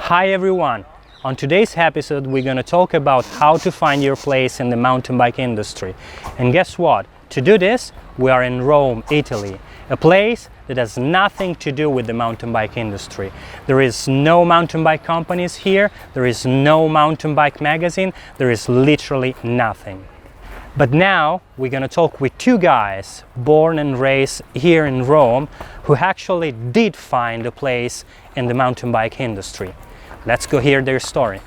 Hi everyone! On today's episode we're going to talk about how to find your place in the mountain bike industry. And guess what? To do this, we are in Rome, Italy, a place that has nothing to do with the mountain bike industry. There is no mountain bike companies here, there is no mountain bike magazine, there is literally nothing. But now we're going to talk with two guys born and raised here in Rome who actually did find a place in the mountain bike industry. Let's go hear their story.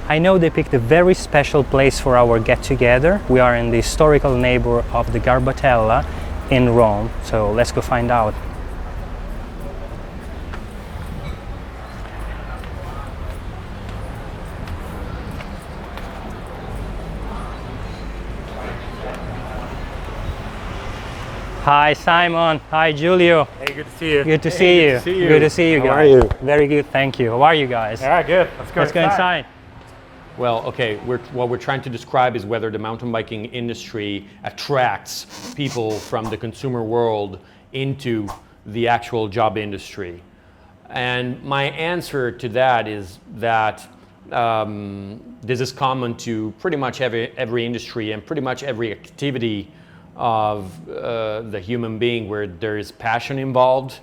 I know they picked a very special place for our get-together. We are in the historical neighborhood of the Garbatella in Rome, so let's go find out. Hi Simon, hi Giulio. Hey, good to see you. Good to see you. Good to see you guys. How are you? Very good, thank you. How are you guys? Yeah, good. Let's go inside. Well, okay, what we're trying to describe is whether the mountain biking industry attracts people from the consumer world into the actual job industry. And my answer to that is that this is common to pretty much every industry and pretty much every activity of the human being where there is passion involved.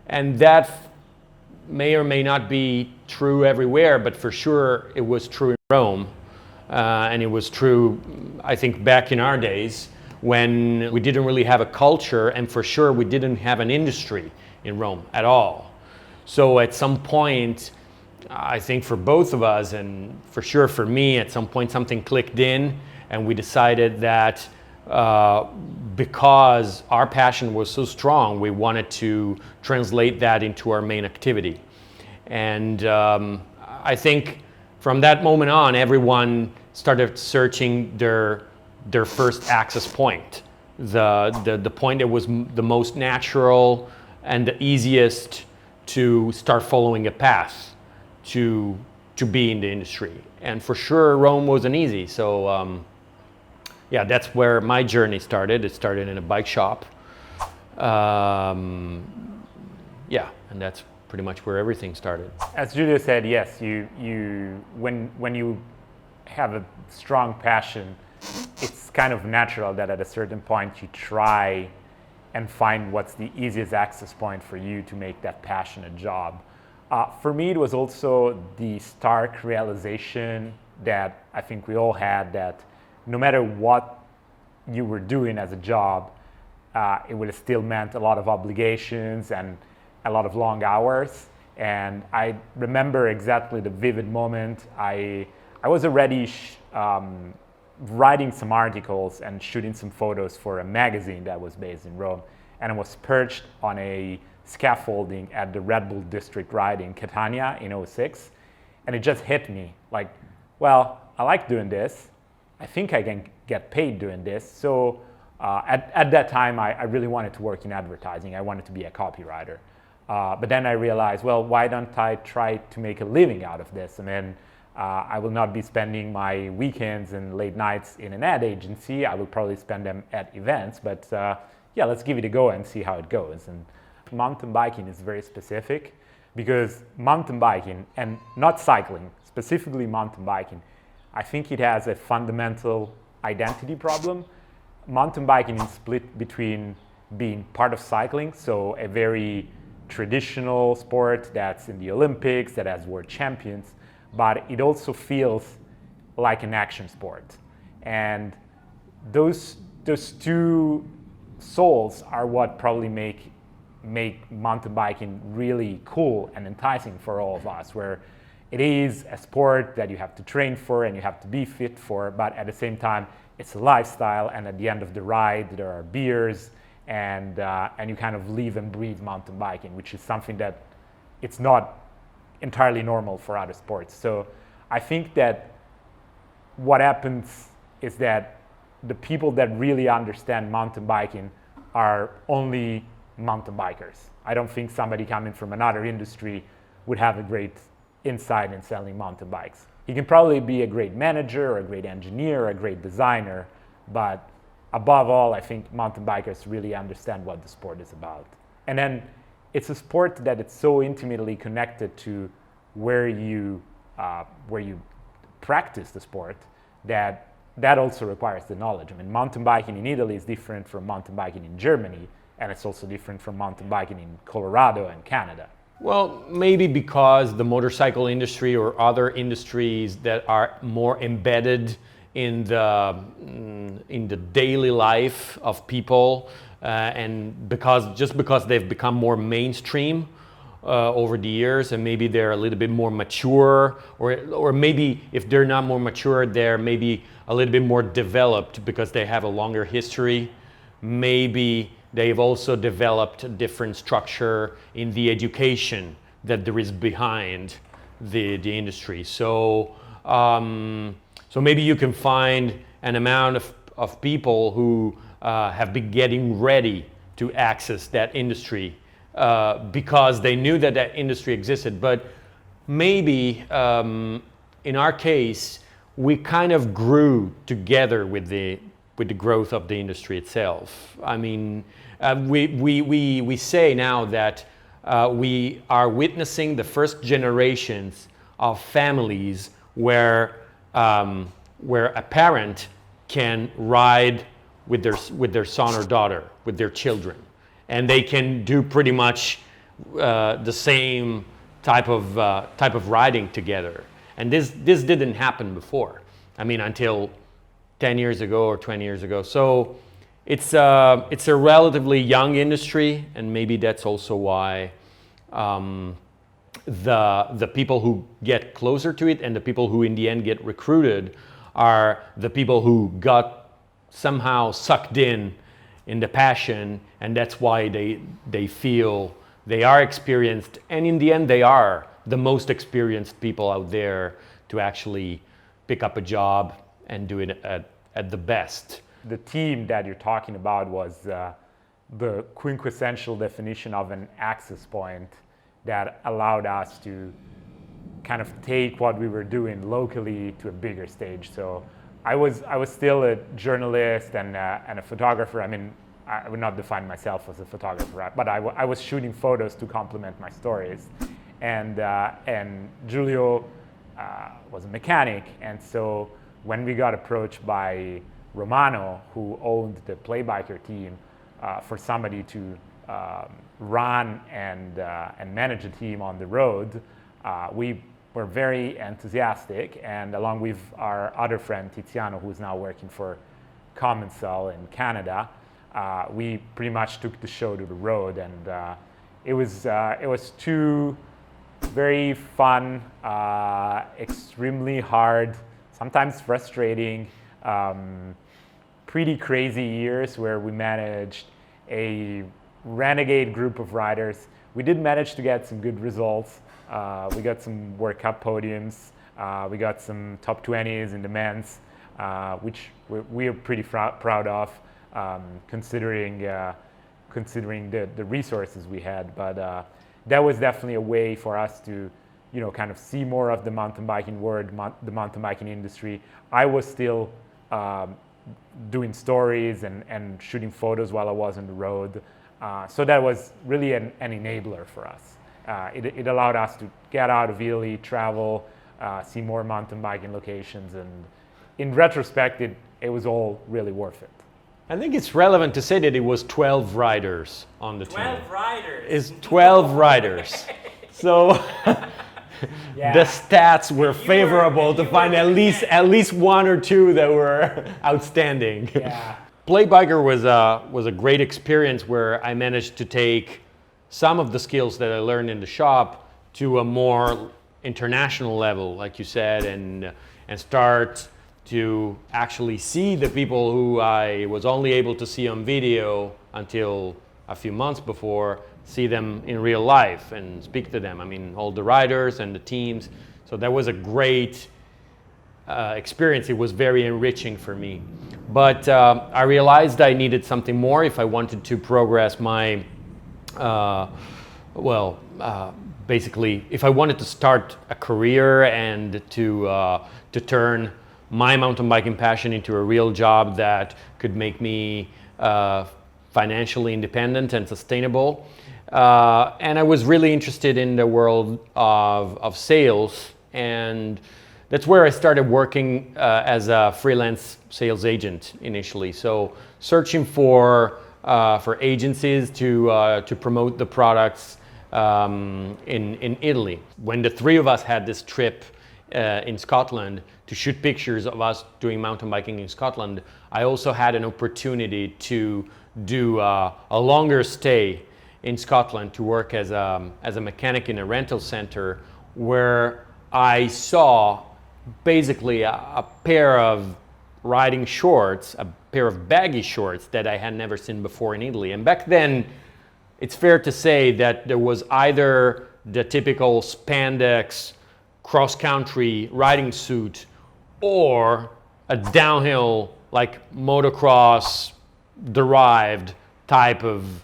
And that may or may not be true everywhere, but for sure it was true in Rome. And it was true, I think, back in our days when we didn't really have a culture, and for sure we didn't have an industry in Rome at all. So at some point, I think for both of us, and for sure for me, at some point something clicked in and we decided that because our passion was so strong, we wanted to translate that into our main activity. And I think from that moment on, everyone started searching their first access point, the point that was the most natural and the easiest to start following a path to be in the industry. And for sure, Rome wasn't easy. So yeah, that's where my journey started. It started in a bike shop. Yeah, and that's pretty much where everything started. As Giulio said, yes, when you have a strong passion, it's kind of natural that at a certain point you try and find what's the easiest access point for you to make that passion a job. For me, it was also the stark realization that I think we all had, that no matter what you were doing as a job, it would have still meant a lot of obligations and a lot of long hours. And I remember exactly the vivid moment. I was already writing some articles and shooting some photos for a magazine that was based in Rome. And I was perched on a scaffolding at the Red Bull District Ride in Catania in '06. And it just hit me like, well, I like doing this. I think I can get paid doing this. So at that time, I really wanted to work in advertising. I wanted to be a copywriter. But then I realized, well, why don't I try to make a living out of this? I mean, I will not be spending my weekends and late nights in an ad agency. I will probably spend them at events. But yeah, let's give it a go and see how it goes. And mountain biking is very specific because mountain biking, and not cycling, specifically mountain biking, I think it has a fundamental identity problem. Mountain biking is split between being part of cycling, so a very traditional sport that's in the Olympics, that has world champions, but it also feels like an action sport. And those two souls are what probably make mountain biking really cool and enticing for all of us, where it is a sport that you have to train for and you have to be fit for, but at the same time, it's a lifestyle, and at the end of the ride, there are beers, and you kind of live and breathe mountain biking, which is something that it's not entirely normal for other sports. So I think that what happens is that the people that really understand mountain biking are only mountain bikers. I don't think somebody coming from another industry would have a great inside in selling mountain bikes. He can probably be a great manager or a great engineer or a great designer, but above all, I think mountain bikers really understand what the sport is about. And then it's a sport that it's so intimately connected to where you practice the sport that also requires the knowledge. I mean, mountain biking in Italy is different from mountain biking in Germany, and it's also different from mountain biking in Colorado and Canada. Well, maybe because the motorcycle industry or other industries that are more embedded in the daily life of people, and because they've become more mainstream over the years, and maybe they're a little bit more mature, or maybe if they're not more mature, they're maybe a little bit more developed because they have a longer history. Maybe they've also developed a different structure in the education that there is behind the industry. So maybe you can find an amount of people who have been getting ready to access that industry because they knew that industry existed. But maybe in our case, we kind of grew together with the growth of the industry itself. I mean, we say now that we are witnessing the first generations of families where a parent can ride with their son or daughter, with their children, and they can do pretty much the same type of riding together. And this didn't happen before. I mean, until 10 years ago or 20 years ago. So it's a relatively young industry, and maybe that's also why the people who get closer to it and the people who in the end get recruited are the people who got somehow sucked in the passion, and that's why they feel they are experienced, and in the end they are the most experienced people out there to actually pick up a job and do it at the best. The team that you're talking about was the quintessential definition of an access point that allowed us to kind of take what we were doing locally to a bigger stage. So I was still a journalist and a photographer. I mean, I would not define myself as a photographer, but I was shooting photos to complement my stories. And Giulio was a mechanic, and so when we got approached by Romano, who owned the Playbiker team, for somebody to run and manage a team on the road, we were very enthusiastic, and along with our other friend Tiziano, who is now working for Commensal in Canada, we pretty much took the show to the road, and it was two very fun, extremely hard, sometimes frustrating, pretty crazy years where we managed a renegade group of riders. We did manage to get some good results. We got some World Cup podiums. We got some top 20s in the men's, which we are pretty proud of, considering the resources we had. But that was definitely a way for us to, kind of see more of the mountain biking world, the mountain biking industry. I was still doing stories and shooting photos while I was on the road. So that was really an enabler for us. It allowed us to get out of Italy, travel, see more mountain biking locations, and in retrospect, it was all really worth it. I think it's relevant to say that it was 12 riders on the team. 12 riders. It's 12 riders. So Yeah. the stats were favorable to find at least one or two that were outstanding. Yeah. Playbiker was a great experience where I managed to take some of the skills that I learned in the shop to a more international level, like you said, and start to actually see the people who I was only able to see on video until a few months before, see them in real life and speak to them. I mean, all the riders and the teams. So that was a great experience. It was very enriching for me. But I realized I needed something more if I wanted to progress my basically, if I wanted to start a career and to turn my mountain biking passion into a real job that could make me financially independent and sustainable. And I was really interested in the world of sales, and that's where I started working as a freelance sales agent initially. So searching for agencies to promote the products in Italy. When the three of us had this trip in Scotland to shoot pictures of us doing mountain biking in Scotland, I also had an opportunity to do a longer stay in Scotland to work as a mechanic in a rental center, where I saw basically a pair of riding shorts, a pair of baggy shorts that I had never seen before in Italy. And back then, it's fair to say that there was either the typical spandex cross-country riding suit or a downhill, like motocross derived type of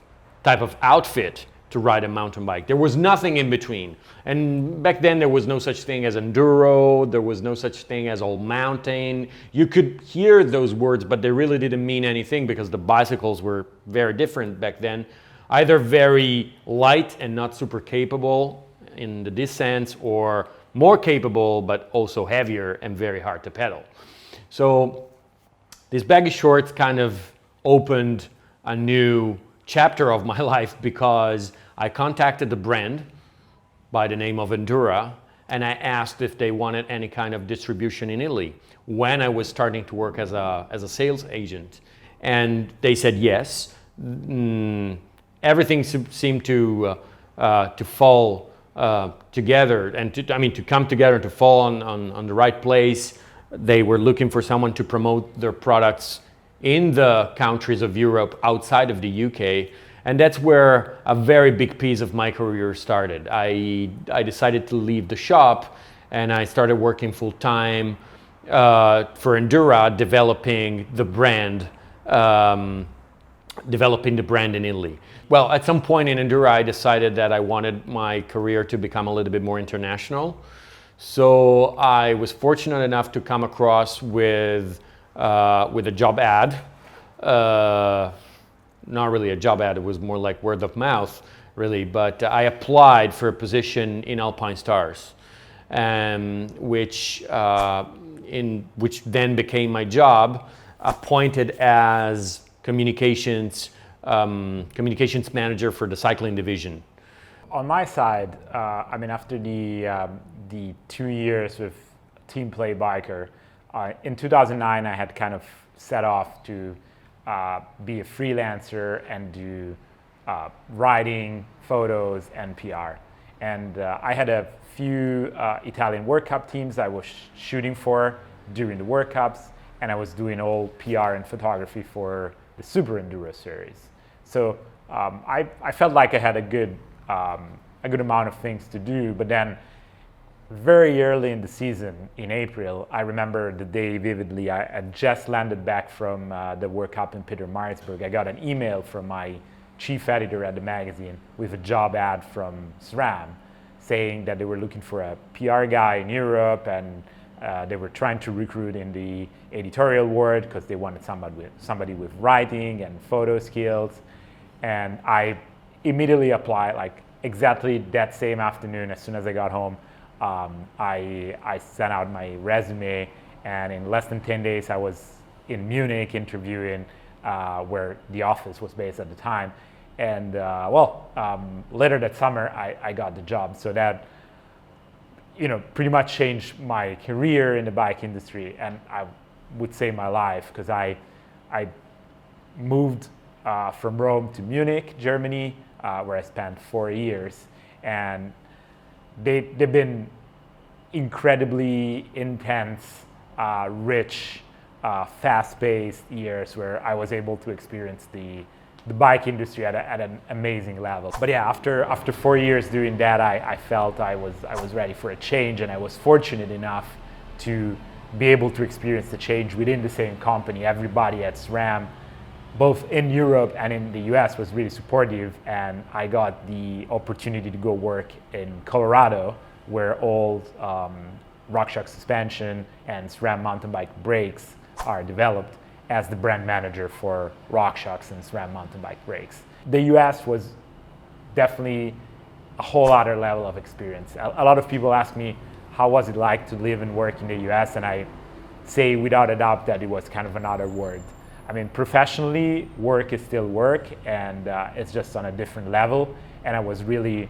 outfit to ride a mountain bike. There was nothing in between. And back then there was no such thing as enduro, there was no such thing as all mountain. You could hear those words, but they really didn't mean anything because the bicycles were very different back then. Either very light and not super capable in the descents, or more capable but also heavier and very hard to pedal. So these baggy shorts kind of opened a new chapter of my life, because I contacted the brand by the name of Endura, and I asked if they wanted any kind of distribution in Italy when I was starting to work as a sales agent. And they said yes. Everything seemed to fall together, and to come together and to fall on the right place. They were looking for someone to promote their products in the countries of Europe outside of the UK, and that's where a very big piece of my career started. I decided to leave the shop, and I started working full-time for Endura, developing the brand in Italy. Well, at some point in Endura, I decided that I wanted my career to become a little bit more international. So I was fortunate enough to come across with a job ad. Not really a job ad, it was more like word of mouth, really. But I applied for a position in Alpine Stars, which then became my job, appointed as communications manager for the cycling division. On my side, after the 2 years with Team Play Biker, in 2009 I had kind of set off to be a freelancer and do writing, photos, and PR. And I had a few Italian World Cup teams I was shooting for during the World Cups, and I was doing all PR and photography for the Super Enduro series. So I felt like I had a good amount of things to do, but then very early in the season, in April, I remember the day vividly. I had just landed back from the World Cup in Pietermaritzburg. I got an email from my chief editor at the magazine with a job ad from SRAM saying that they were looking for a PR guy in Europe, and they were trying to recruit in the editorial world because they wanted somebody with writing and photo skills. And I immediately applied, like exactly that same afternoon. As soon as I got home, I sent out my resume, and in less than 10 days I was in Munich interviewing, where the office was based at the time. And later that summer I got the job. So that pretty much changed my career in the bike industry, and I would say my life, because I moved from Rome to Munich, Germany, where I spent 4 years, and they've been incredibly intense, rich, fast-paced years where I was able to experience the bike industry at an amazing level. But yeah, after 4 years doing that, I felt I was ready for a change, and I was fortunate enough to be able to experience the change within the same company. Everybody at SRAM both in Europe and in the US was really supportive, and I got the opportunity to go work in Colorado, where all RockShox suspension and SRAM mountain bike brakes are developed, as the brand manager for RockShox and SRAM mountain bike brakes. The US was definitely a whole other level of experience. A lot of people ask me, how was it like to live and work in the US? And I say without a doubt that it was kind of another world. I mean, professionally, work is still work, and it's just on a different level. And I was really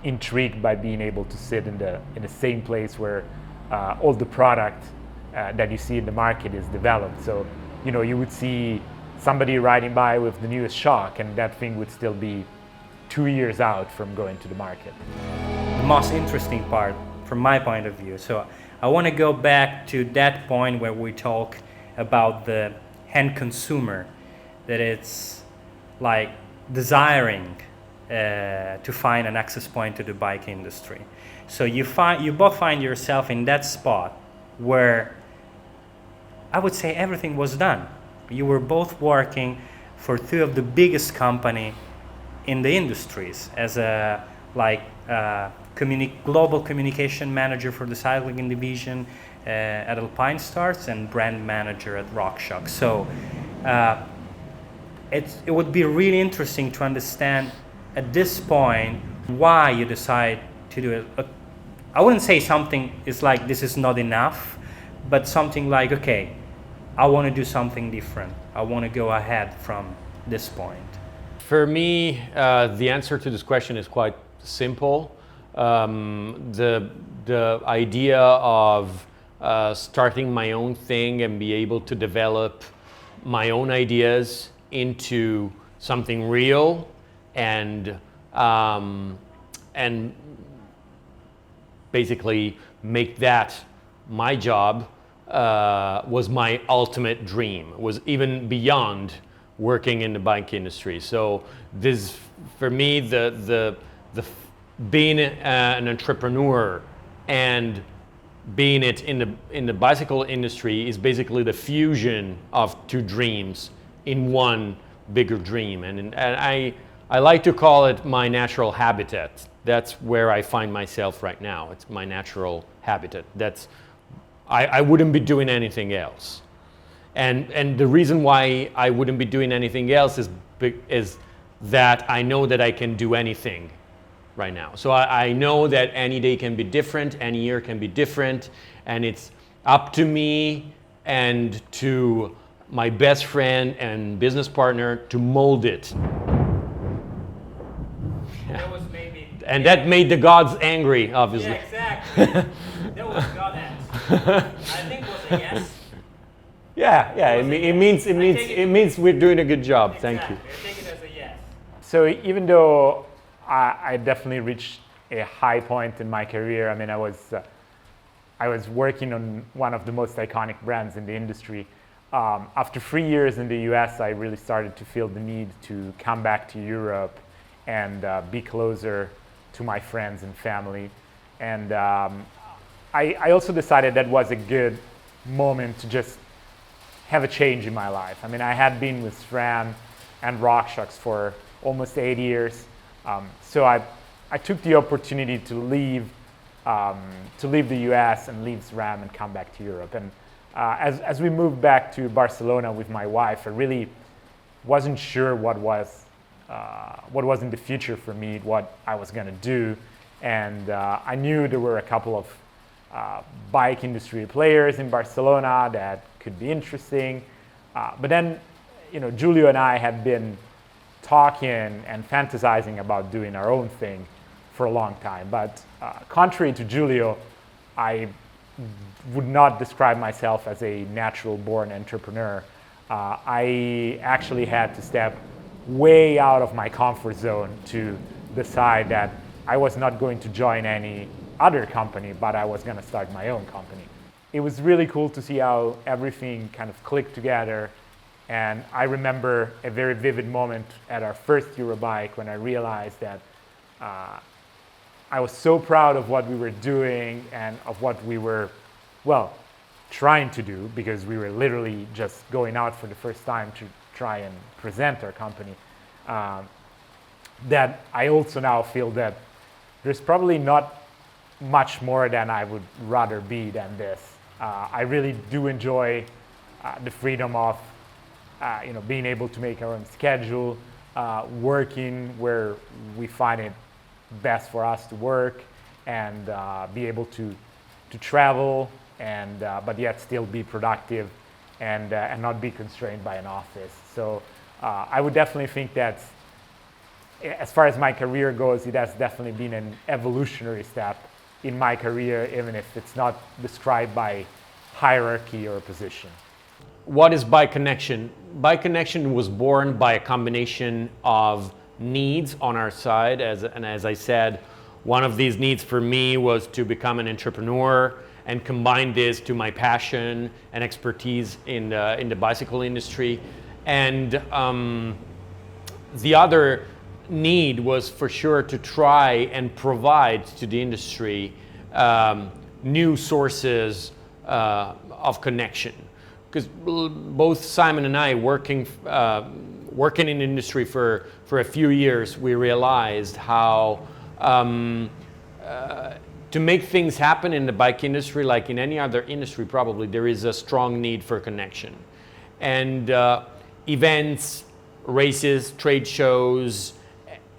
intrigued by being able to sit in the same place where all the product that you see in the market is developed. So, you know, you would see somebody riding by with the newest shock, and that thing would still be 2 years out from going to the market. The most interesting part from my point of view. So I want to go back to that point where we talk about the end consumer, that it's like desiring to find an access point to the bike industry. So you both find yourself in that spot where I would say everything was done. You were both working for two of the biggest company in the industries as a global communication manager for the cycling division at Alpine Stars and brand manager at RockShox. So it would be really interesting to understand at this point why you decide to do it. I wouldn't say something is like this is not enough, but something like, okay, I want to do something different. I want to go ahead from this point. For me, the answer to this question is quite simple. The idea of starting my own thing and be able to develop my own ideas into something real and basically make that my job was my ultimate dream, was even beyond working in the bike industry. So this, for me, the being an entrepreneur and being it in the bicycle industry is basically the fusion of two dreams in one bigger dream. And I like to call it my natural habitat. That's where I find myself right now. It's my natural habitat. I wouldn't be doing anything else. And the reason why I wouldn't be doing anything else is that I know that I can do anything right now. So I know that any day can be different, any year can be different, and it's up to me and to my best friend and business partner to mold it. That was maybe, and that made the gods angry, obviously. yeah, exactly. That was God answer. I think it was a yes. Yeah. It means we're doing a good job. Exactly. Thank you. I take it as a yes. So even though I definitely reached a high point in my career, I mean, I was working on one of the most iconic brands in the industry. After 3 years in the US, I really started to feel the need to come back to Europe and be closer to my friends and family. And I also decided that was a good moment to just have a change in my life. I mean, I had been with SRAM and RockShox for almost 8 years. So I took the opportunity to leave the US and leave SRAM and come back to Europe. And as we moved back to Barcelona with my wife, I really wasn't sure what was in the future for me, what I was going to do. And I knew there were a couple of bike industry players in Barcelona that could be interesting. But then, you know, Giulio and I had been talking and fantasizing about doing our own thing for a long time. But contrary to Giulio, I would not describe myself as a natural born entrepreneur. I actually had to step way out of my comfort zone to decide that I was not going to join any other company, but I was going to start my own company. It was really cool to see how everything kind of clicked together. And I remember a very vivid moment at our first Eurobike when I realized that I was so proud of what we were doing and of what we were, well, trying to do, because we were literally just going out for the first time to try and present our company, that I also now feel that there's probably not much more than I would rather be than this. I really do enjoy the freedom of being able to make our own schedule, working where we find it best for us to work, and be able to travel, and but yet still be productive and not be constrained by an office. So I would definitely think that as far as my career goes, it has definitely been an evolutionary step in my career, even if it's not described by hierarchy or position. What is Bike Connection? Bike Connection was born by a combination of needs on our side, and as I said, one of these needs for me was to become an entrepreneur and combine this to my passion and expertise in the bicycle industry. And the other need was for sure to try and provide to the industry new sources of connection. Because both Simon and I, working in the industry for a few years, we realized how to make things happen in the bike industry, like in any other industry probably, there is a strong need for connection. And events, races, trade shows,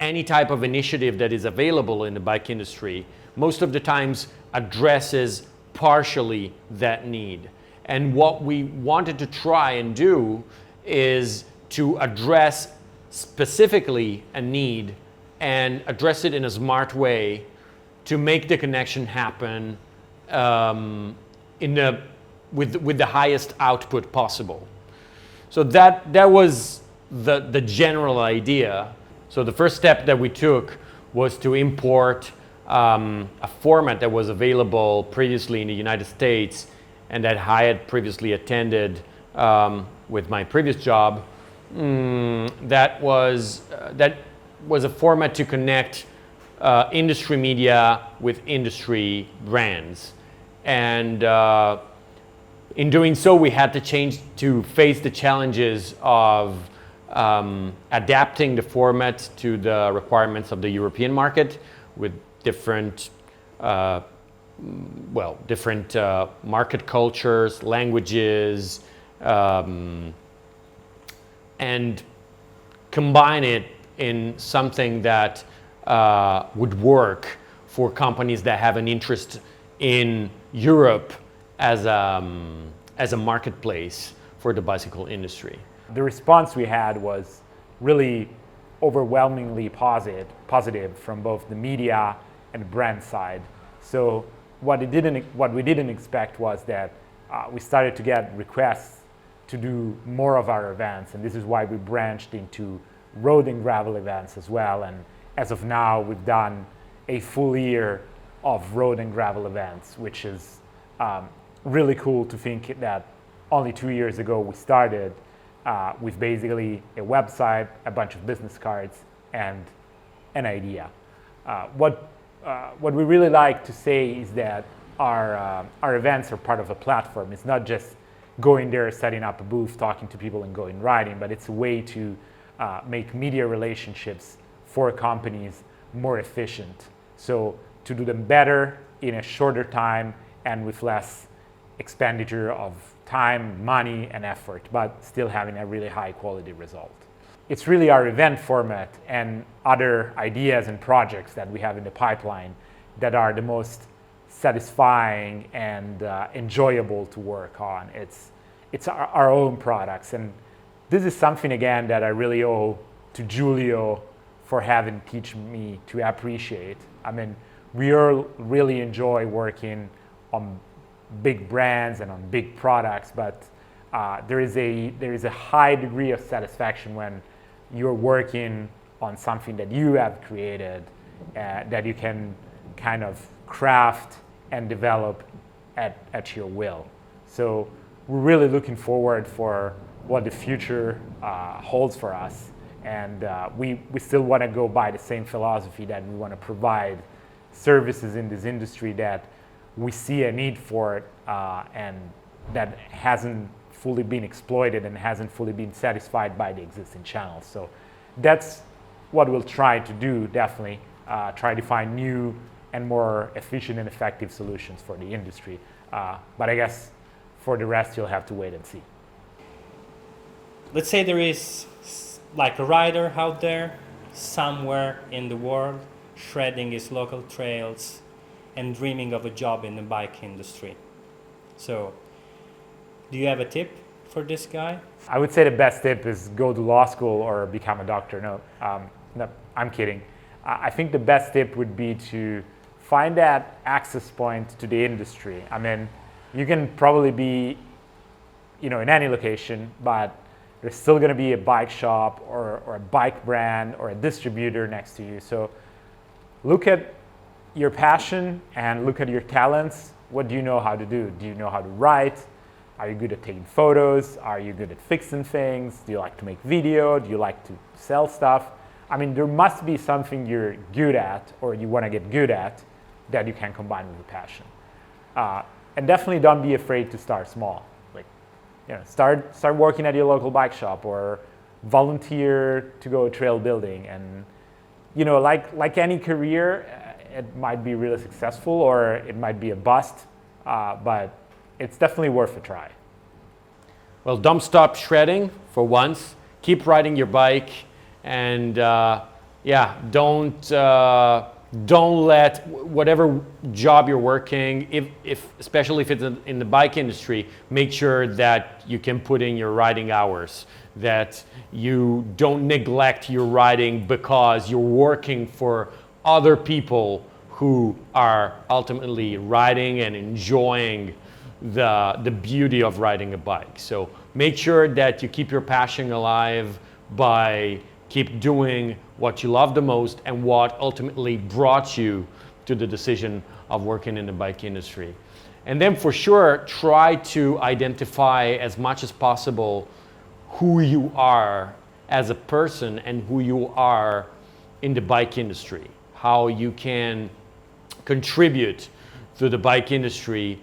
any type of initiative that is available in the bike industry, most of the times addresses partially that need. And what we wanted to try and do is to address specifically a need and address it in a smart way to make the connection happen with the highest output possible. So that was the general idea. So the first step that we took was to import a format that was available previously in the United States and that I had previously attended with my previous job. That was a format to connect industry media with industry brands. And in doing so, we had to change to face the challenges of adapting the format to the requirements of the European market with different market cultures, languages, and combine it in something that would work for companies that have an interest in Europe as a marketplace for the bicycle industry. The response we had was really overwhelmingly positive from both the media and brand side. So what we didn't expect was that we started to get requests to do more of our events, and this is why we branched into road and gravel events as well. And as of now, we've done a full year of road and gravel events, which is really cool to think that only 2 years ago we started with basically a website, a bunch of business cards, and an idea. What we really like to say is that our events are part of a platform. It's not just going there, setting up a booth, talking to people, and going riding, but it's a way to make media relationships for companies more efficient. So to do them better in a shorter time and with less expenditure of time, money, and effort, but still having a really high quality result. It's really our event format and other ideas and projects that we have in the pipeline that are the most satisfying and enjoyable to work on. It's our own products, and this is something again that I really owe to Giulio for having teach me to appreciate. I mean, we all really enjoy working on big brands and on big products, but there is a high degree of satisfaction when you're working on something that you have created, that you can kind of craft and develop at your will. So we're really looking forward for what the future holds for us, and we still want to go by the same philosophy that we want to provide services in this industry that we see a need for it, and that hasn't fully been exploited and hasn't fully been satisfied by the existing channels. So that's what we'll try to do, definitely. Try to find new and more efficient and effective solutions for the industry. But I guess for the rest, you'll have to wait and see. Let's say there is like a rider out there somewhere in the world shredding his local trails and dreaming of a job in the bike industry. So, do you have a tip for this guy? I would say the best tip is go to law school or become a doctor. No, I'm kidding. I think the best tip would be to find that access point to the industry. I mean, you can probably be, in any location, but there's still going to be a bike shop or a bike brand or a distributor next to you. So look at your passion and look at your talents. What do you know how to do? Do you know how to write? Are you good at taking photos? Are you good at fixing things? Do you like to make video? Do you like to sell stuff? I mean, there must be something you're good at or you want to get good at that you can combine with a passion. And definitely don't be afraid to start small. Start working at your local bike shop or volunteer to go trail building. And like any career, it might be really successful or it might be a bust, but it's definitely worth a try. Well, don't stop shredding for once. Keep riding your bike, and don't let whatever job you're working, especially if it's in the bike industry, make sure that you can put in your riding hours, that you don't neglect your riding because you're working for other people who are ultimately riding and enjoying the beauty of riding a bike. So make sure that you keep your passion alive by keep doing what you love the most and what ultimately brought you to the decision of working in the bike industry. And then for sure, try to identify as much as possible who you are as a person and who you are in the bike industry, how you can contribute to the bike industry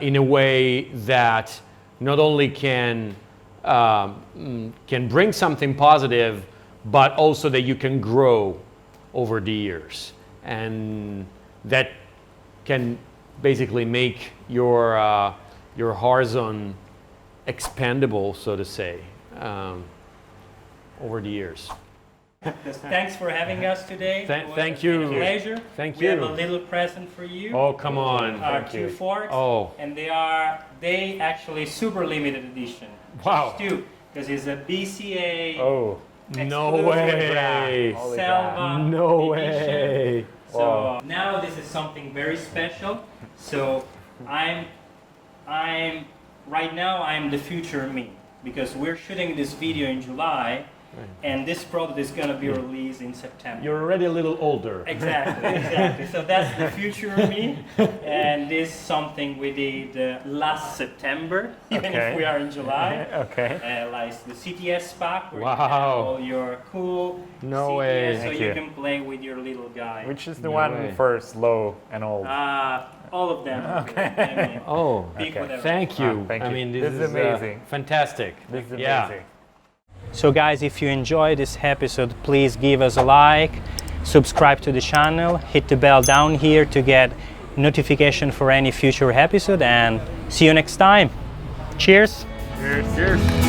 in a way that not only can bring something positive, but also that you can grow over the years, and that can basically make your horizon expandable, so to say, over the years. Thanks for having us today. Thank you. A pleasure. Thank we you. have a little present for you. Oh, come on. Our two forks. Oh. And they actually super limited edition. Wow. Because it's a BCA. Oh. No way. Selva No edition. way. So now this is something very special. So right now I'm the future me, because we're shooting this video in July. And this product is going to be released in September. You're already a little older. Exactly. So that's the future me. And this is something we did last September, even if we are in July. Like the CTS pack, where you have all your cool No CTS, way. so you can play with your little guy. Which is the one for slow and old? All of them. Okay. Oh, whatever. Thank you. Thank you. I mean, This is amazing. Fantastic. This is amazing. Yeah. So guys, if you enjoyed this episode, please give us a like, subscribe to the channel, hit the bell down here to get notification for any future episode, and see you next time. Cheers! Cheers.